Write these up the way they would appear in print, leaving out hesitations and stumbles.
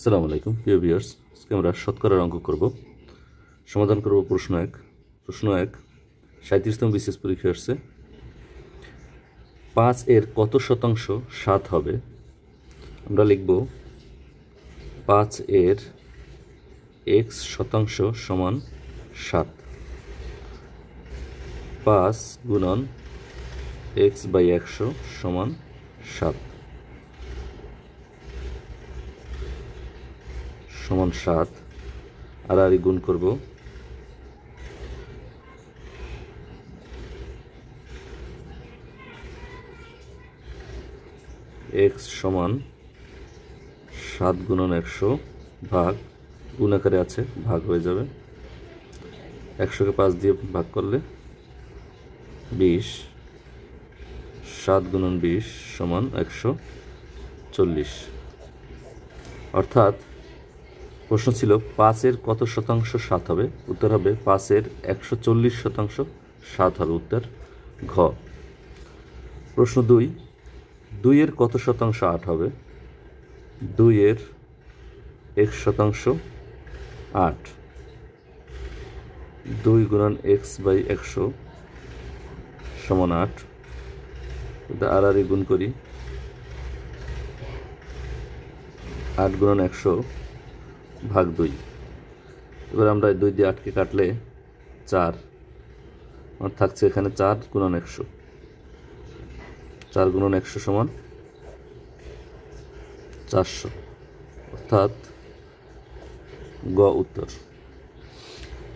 আসসালামু আলাইকুম প্রিয় ভিউয়ার্স, আজকে আমরা শতকরার অঙ্ক করব। সমাধান করব প্রশ্ন এক। 37তম বিসিএস পরীক্ষা আসছে। 5 এর কত শতাংশ 7 হবে? আমরা লিখব 5 এর x শতাংশ সমান 7। 5 গুণন x বাই 100 সমান 7 সমান 7। আর গুণ করব x সমান 7 গুণন 100 ভাগ, গুণ আকারে আছে, ভাগ হয়ে যাবে। 100কে 5 দিয়ে ভাগ করলে 20। 7 গুণন 20 সমান 140। অর্থাৎ প্রশ্ন ছিল 5 এর কত শতাংশ 7 হবে? উত্তর হবে 5 এর 140 শতাংশ 7 হবে উত্তর ঘ। প্রশ্ন 2 এর কত শতাংশ 8 হবে? 2 এর 1 শতাংশ 8। 2 গুণন x বাই 100 সমান 8। এটা আর গুণ করি। 8 গুণন 100 ভাগ 2। এবার আমরা 2 দিয়ে 8কে কাটলে 4, আর থাকছে এখানে 4 গুণন 100। 4 গুণন 100 সমান 400, অর্থাৎ গ উত্তর।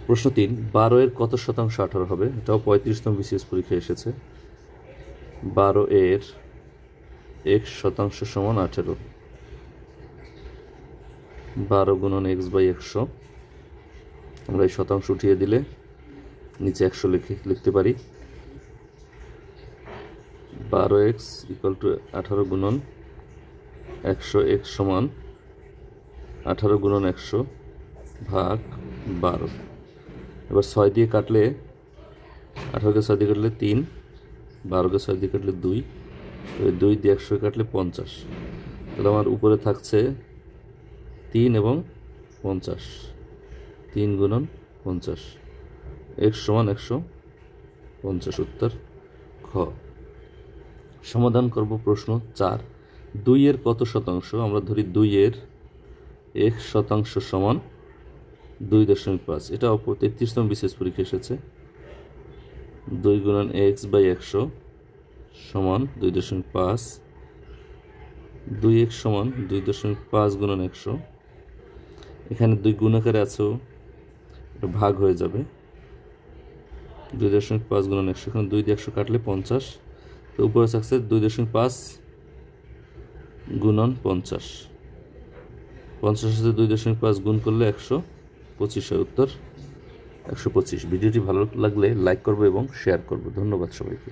প্রশ্ন 3 12 এর কত শতাংশ 18 হবে? এটাও 35তম বিসিএস পরীক্ষা এসেছে। 12 এর 1 শতাংশ সমান 18। 12 গুণন x বাই 100। আমরা এই শতাংশ উঠিয়ে দিলে নিচে 100 লিখতে পারি। 12x ইকুয়াল টু 18 গুণন 100, x সমান 18 গুণন 100 ভাগ 12। এবার 6 দিয়ে কাটলে, 18কে 6 দিয়ে কাটলে 3, 12কে 6 দিয়ে কাটলে 2, 2 দিয়ে 100 কাটলে 50। তাহলে আমার উপরে থাকছে 3 এবং 50। 3 গুণন 50, x সমান 150 উত্তর খ। সমাধান করব প্রশ্ন 4 2 এর কত শতাংশ? আমরা ধরি 2 এর 1 শতাংশ সমান 2.5। এটাও 33তম বিসিএস পরীক্ষা এসেছে। 2 গুণন x বাই 100 সমান 2.5। 2x সমান 2.5 গুণন 100। এখানে 2 গুণ আকারে আছে, এটা ভাগ হয়ে যাবে। 2.5 গুণন 100, এখানে 2 দিয়ে 100 কাটলে 50। তো উপরে থাকছে 2.5 গুণন 50। 50 সাথে 2.5 গুণ করলে 125 হয় উত্তর 125। ভিডিওটি ভালো লাগলে লাইক করবো এবং শেয়ার করবো। ধন্যবাদ সবাইকে।